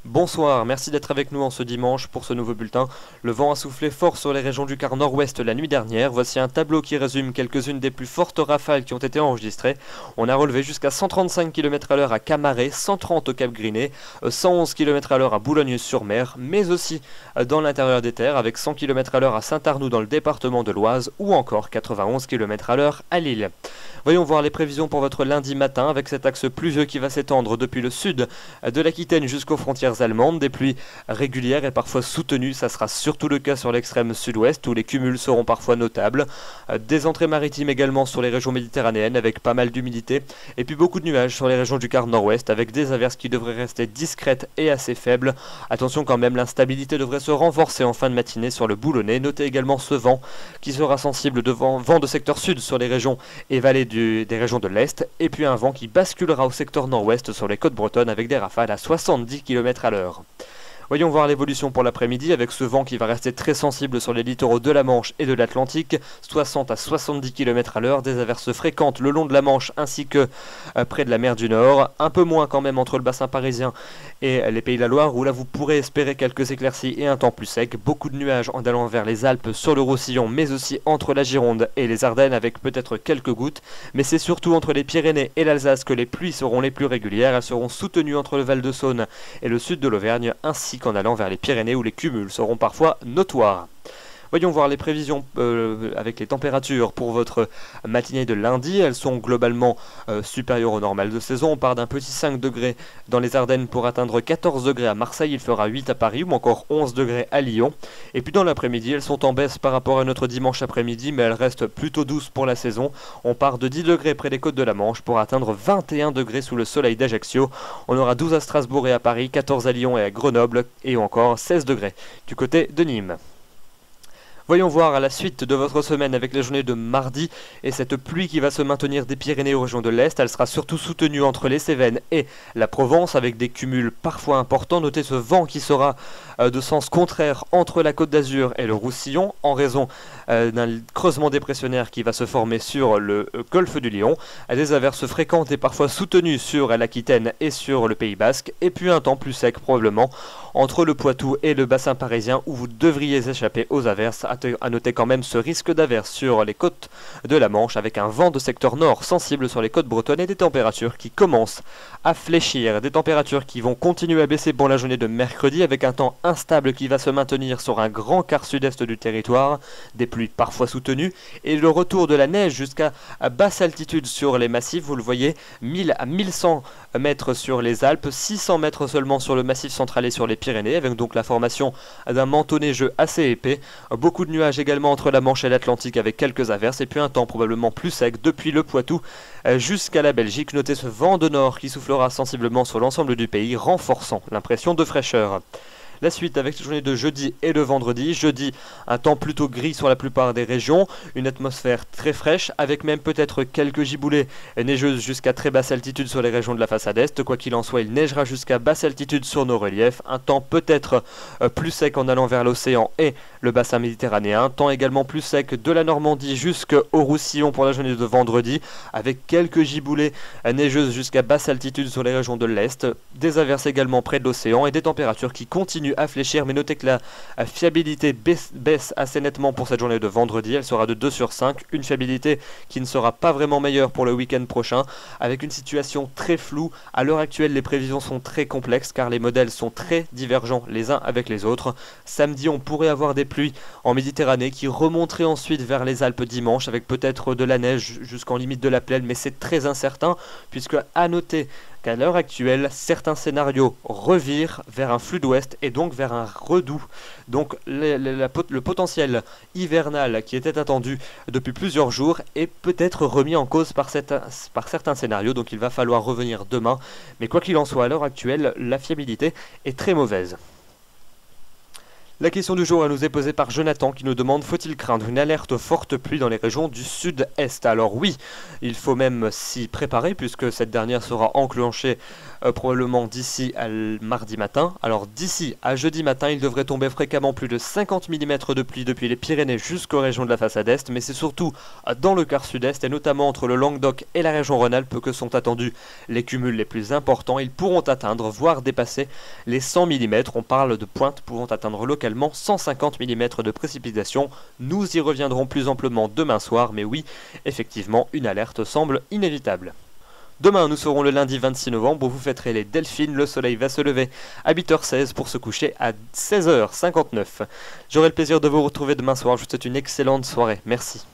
Bonsoir, merci d'être avec nous en ce dimanche pour ce nouveau bulletin. Le vent a soufflé fort sur les régions du quart nord-ouest la nuit dernière. Voici un tableau qui résume quelques-unes des plus fortes rafales qui ont été enregistrées. On a relevé jusqu'à 135 km/h à Camaret, 130 au Cap Griné, 111 km/h à Boulogne-sur-Mer, mais aussi dans l'intérieur des terres avec 100 km/h à Saint-Arnoux dans le département de l'Oise ou encore 91 km/h à Lille. Voyons voir les prévisions pour votre lundi matin avec cet axe pluvieux qui va s'étendre depuis le sud de l'Aquitaine jusqu'aux frontières allemandes. Des pluies régulières et parfois soutenues, ça sera surtout le cas sur l'extrême sud-ouest où les cumuls seront parfois notables. Des entrées maritimes également sur les régions méditerranéennes avec pas mal d'humidité. Et puis beaucoup de nuages sur les régions du quart nord-ouest avec des averses qui devraient rester discrètes et assez faibles. Attention quand même, l'instabilité devrait se renforcer en fin de matinée sur le Boulonnais. Notez également ce vent qui sera sensible de vent de secteur sud sur les régions et vallées des régions de l'Est, et puis un vent qui basculera au secteur nord-ouest sur les côtes bretonnes avec des rafales à 70 km/h. Voyons voir l'évolution pour l'après-midi avec ce vent qui va rester très sensible sur les littoraux de la Manche et de l'Atlantique, 60 à 70 km/h, des averses fréquentes le long de la Manche ainsi que près de la mer du Nord, un peu moins quand même entre le bassin parisien et les Pays de la Loire où là vous pourrez espérer quelques éclaircies et un temps plus sec, beaucoup de nuages en allant vers les Alpes sur le Roussillon mais aussi entre la Gironde et les Ardennes avec peut-être quelques gouttes, mais c'est surtout entre les Pyrénées et l'Alsace que les pluies seront les plus régulières, elles seront soutenues entre le Val-de-Saône et le sud de l'Auvergne ainsi qu'en allant vers les Pyrénées où les cumuls seront parfois notoires. Voyons voir les prévisions avec les températures pour votre matinée de lundi. Elles sont globalement supérieures au normal de saison. On part d'un petit 5 degrés dans les Ardennes pour atteindre 14 degrés à Marseille. Il fera 8 à Paris ou encore 11 degrés à Lyon. Et puis dans l'après-midi, elles sont en baisse par rapport à notre dimanche après-midi, mais elles restent plutôt douces pour la saison. On part de 10 degrés près des côtes de la Manche pour atteindre 21 degrés sous le soleil d'Ajaccio. On aura 12 à Strasbourg et à Paris, 14 à Lyon et à Grenoble et encore 16 degrés du côté de Nîmes. Voyons voir à la suite de votre semaine avec les journées de mardi et cette pluie qui va se maintenir des Pyrénées aux régions de l'Est. Elle sera surtout soutenue entre les Cévennes et la Provence avec des cumuls parfois importants. Notez ce vent qui sera de sens contraire entre la Côte d'Azur et le Roussillon en raison d'un creusement dépressionnaire qui va se former sur le golfe du Lion. Des averses fréquentes et parfois soutenues sur l'Aquitaine et sur le Pays Basque. Et puis un temps plus sec probablement entre le Poitou et le bassin parisien où vous devriez échapper aux averses. À noter quand même ce risque d'averse sur les côtes de la Manche avec un vent de secteur nord sensible sur les côtes bretonnes et des températures qui commencent à fléchir. Des températures qui vont continuer à baisser pour la journée de mercredi avec un temps instable qui va se maintenir sur un grand quart sud-est du territoire, des pluies parfois soutenues et le retour de la neige jusqu'à basse altitude sur les massifs. Vous le voyez, 1000 à 1100 mètres sur les Alpes, 600 mètres seulement sur le massif central et sur les Pyrénées avec donc la formation d'un manteau neigeux assez épais. Beaucoup de nuages également entre la Manche et l'Atlantique avec quelques averses et puis un temps probablement plus sec depuis le Poitou jusqu'à la Belgique. Notez ce vent de nord qui soufflera sensiblement sur l'ensemble du pays, renforçant l'impression de fraîcheur. La suite avec les journées de jeudi et de vendredi. Jeudi, un temps plutôt gris sur la plupart des régions, une atmosphère très fraîche avec même peut-être quelques giboulées neigeuses jusqu'à très basse altitude sur les régions de la façade est. Quoi qu'il en soit, il neigera jusqu'à basse altitude sur nos reliefs. Un temps peut-être plus sec en allant vers l'océan et le bassin méditerranéen. Temps également plus sec de la Normandie jusqu'au Roussillon pour la journée de vendredi avec quelques giboulées neigeuses jusqu'à basse altitude sur les régions de l'Est. Des averses également près de l'océan et des températures qui continuent à fléchir, mais notez que la fiabilité baisse assez nettement pour cette journée de vendredi. Elle sera de 2 sur 5, une fiabilité qui ne sera pas vraiment meilleure pour le week-end prochain, avec une situation très floue. À l'heure actuelle, les prévisions sont très complexes car les modèles sont très divergents les uns avec les autres. Samedi, on pourrait avoir des pluies en Méditerranée qui remonteraient ensuite vers les Alpes dimanche, avec peut-être de la neige jusqu'en limite de la plaine, mais c'est très incertain, puisque à noter qu'à l'heure actuelle, certains scénarios revirent vers un flux d'ouest et donc vers un redoux. Donc le potentiel hivernal qui était attendu depuis plusieurs jours est peut-être remis en cause par certains scénarios, donc il va falloir revenir demain. Mais quoi qu'il en soit, à l'heure actuelle, la fiabilité est très mauvaise. La question du jour elle nous est posée par Jonathan qui nous demande: faut-il craindre une alerte forte pluie dans les régions du sud-est? Alors oui, il faut même s'y préparer puisque cette dernière sera enclenchée probablement d'ici à mardi matin. Alors d'ici à jeudi matin, il devrait tomber fréquemment plus de 50 mm de pluie depuis les Pyrénées jusqu'aux régions de la façade est, mais c'est surtout dans le quart sud-est et notamment entre le Languedoc et la région Rhône-Alpes que sont attendus les cumuls les plus importants. Ils pourront atteindre, voire dépasser les 100 mm. On parle de pointes pouvant atteindre localement 150 mm de précipitation. Nous y reviendrons plus amplement demain soir, mais oui, effectivement, une alerte semble inévitable. Demain, nous serons le lundi 26 novembre où vous fêterez les Delphines. Le soleil va se lever à 8h16 pour se coucher à 16h59. J'aurai le plaisir de vous retrouver demain soir. Je vous souhaite une excellente soirée. Merci.